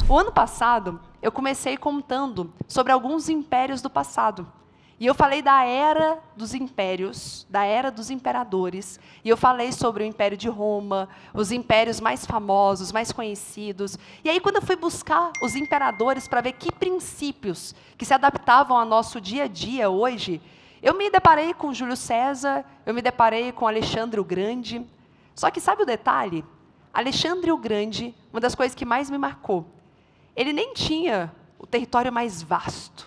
O ano passado, eu comecei contando sobre alguns impérios do passado. E eu falei da era dos impérios, da era dos imperadores. E eu falei sobre o Império de Roma, os impérios mais famosos, mais conhecidos. E aí, quando eu fui buscar os imperadores para ver que princípios que se adaptavam ao nosso dia a dia hoje, eu me deparei com Júlio César, eu me deparei com Alexandre o Grande. Só que sabe o detalhe? Alexandre o Grande, uma das coisas que mais me marcou, ele nem tinha o território mais vasto,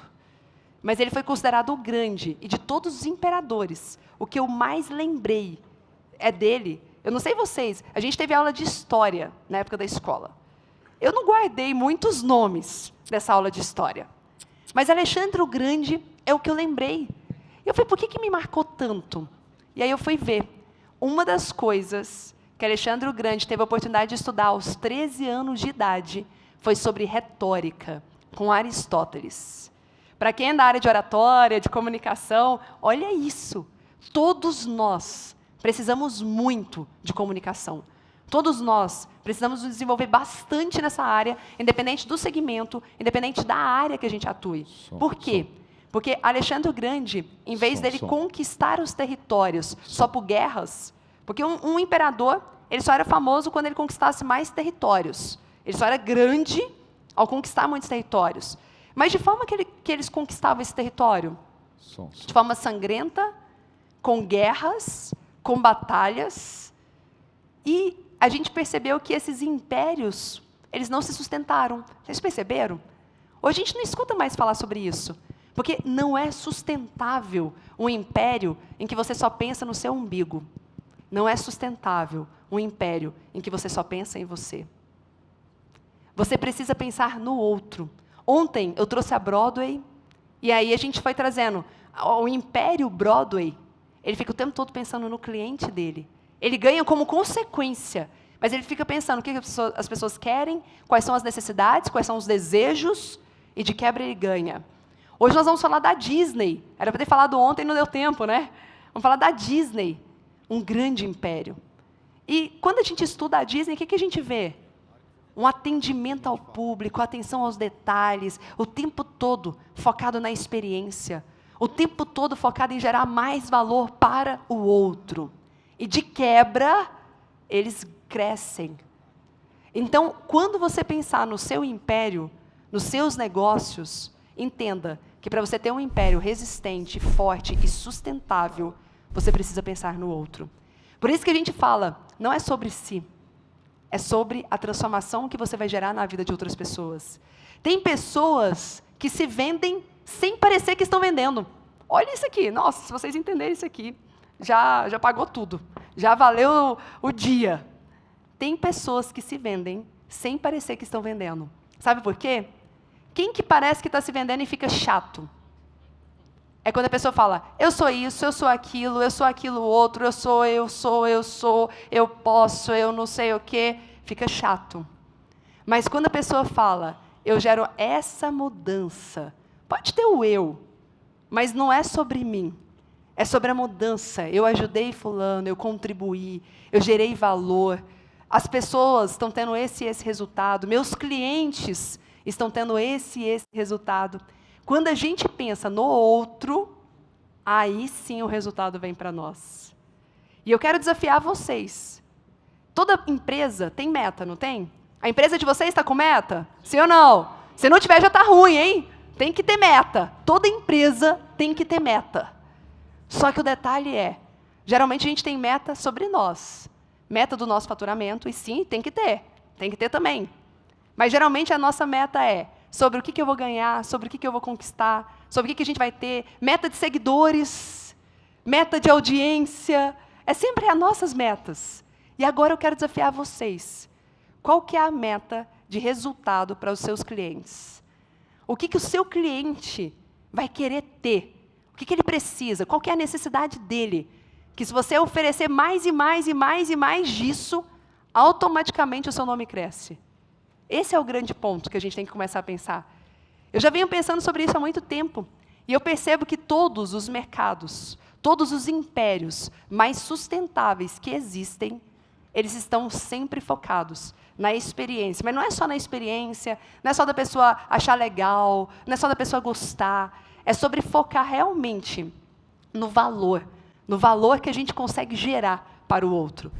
mas ele foi considerado o grande, e de todos os imperadores, o que eu mais lembrei é dele. Eu não sei vocês, a gente teve aula de história na época da escola. Eu não guardei muitos nomes dessa aula de história, mas Alexandre o Grande é o que eu lembrei. Eu falei, por que me marcou tanto? E aí eu fui ver. Uma das coisas que Alexandre o Grande teve a oportunidade de estudar aos 13 anos de idade foi sobre retórica, com Aristóteles. Para quem é da área de oratória, de comunicação, olha isso. Todos nós precisamos muito de comunicação. Todos nós precisamos nos desenvolver bastante nessa área, independente do segmento, independente da área que a gente atue. Por quê? Porque Alexandre o Grande, em vez dele conquistar os territórios só por guerras, porque um imperador, ele só era famoso quando ele conquistasse mais territórios. Ele só era grande ao conquistar muitos territórios. Mas de forma que eles conquistavam esse território? De forma sangrenta, com guerras, com batalhas. E a gente percebeu que esses impérios, eles não se sustentaram. Vocês perceberam? Hoje a gente não escuta mais falar sobre isso. Porque não é sustentável um império em que você só pensa no seu umbigo. Não é sustentável um império em que você só pensa em você. Você precisa pensar no outro. Ontem eu trouxe a Broadway, e aí a gente foi trazendo o Império Broadway. Ele fica o tempo todo pensando no cliente dele. Ele ganha como consequência, mas ele fica pensando o que as pessoas querem, quais são as necessidades, quais são os desejos, e de quebra ele ganha. Hoje nós vamos falar da Disney. Era para ter falado ontem, não deu tempo, né? Vamos falar da Disney, um grande império. E quando a gente estuda a Disney, o que a gente vê? Um atendimento ao público, atenção aos detalhes, o tempo todo focado na experiência, o tempo todo focado em gerar mais valor para o outro. E de quebra, eles crescem. Então, quando você pensar no seu império, nos seus negócios, entenda que para você ter um império resistente, forte e sustentável, você precisa pensar no outro. Por isso que a gente fala, não é sobre si, é sobre a transformação que você vai gerar na vida de outras pessoas. Tem pessoas que se vendem sem parecer que estão vendendo. Olha isso aqui. Nossa, se vocês entenderem isso aqui, já pagou tudo. Já valeu o dia. Tem pessoas que se vendem sem parecer que estão vendendo. Sabe por quê? Quem que parece que está se vendendo e fica chato? É quando a pessoa fala, eu sou isso, eu sou aquilo outro, eu posso, eu não sei o quê. Fica chato. Mas quando a pessoa fala, eu gero essa mudança, pode ter o eu, mas não é sobre mim. É sobre a mudança. Eu ajudei fulano, eu contribuí, eu gerei valor. As pessoas estão tendo esse resultado. Meus clientes estão tendo esse resultado. Quando a gente pensa no outro, aí sim o resultado vem para nós. E eu quero desafiar vocês. Toda empresa tem meta, não tem? A empresa de vocês está com meta? Sim ou não? Se não tiver, já está ruim, hein? Tem que ter meta. Toda empresa tem que ter meta. Só que o detalhe é, geralmente a gente tem meta sobre nós. Meta do nosso faturamento, e sim, tem que ter também. Mas geralmente a nossa meta é sobre o que eu vou ganhar, sobre o que eu vou conquistar, sobre o que a gente vai ter, meta de seguidores, meta de audiência, é sempre as nossas metas. E agora eu quero desafiar vocês. Qual que é a meta de resultado para os seus clientes? O que o seu cliente vai querer ter? O que ele precisa? Qual que é a necessidade dele? Que se você oferecer mais e mais e mais e mais disso, automaticamente o seu nome cresce. Esse é o grande ponto que a gente tem que começar a pensar. Eu já venho pensando sobre isso há muito tempo. E eu percebo que todos os mercados, todos os impérios mais sustentáveis que existem, eles estão sempre focados na experiência. Mas não é só na experiência, não é só da pessoa achar legal, não é só da pessoa gostar. É sobre focar realmente no valor que a gente consegue gerar para o outro.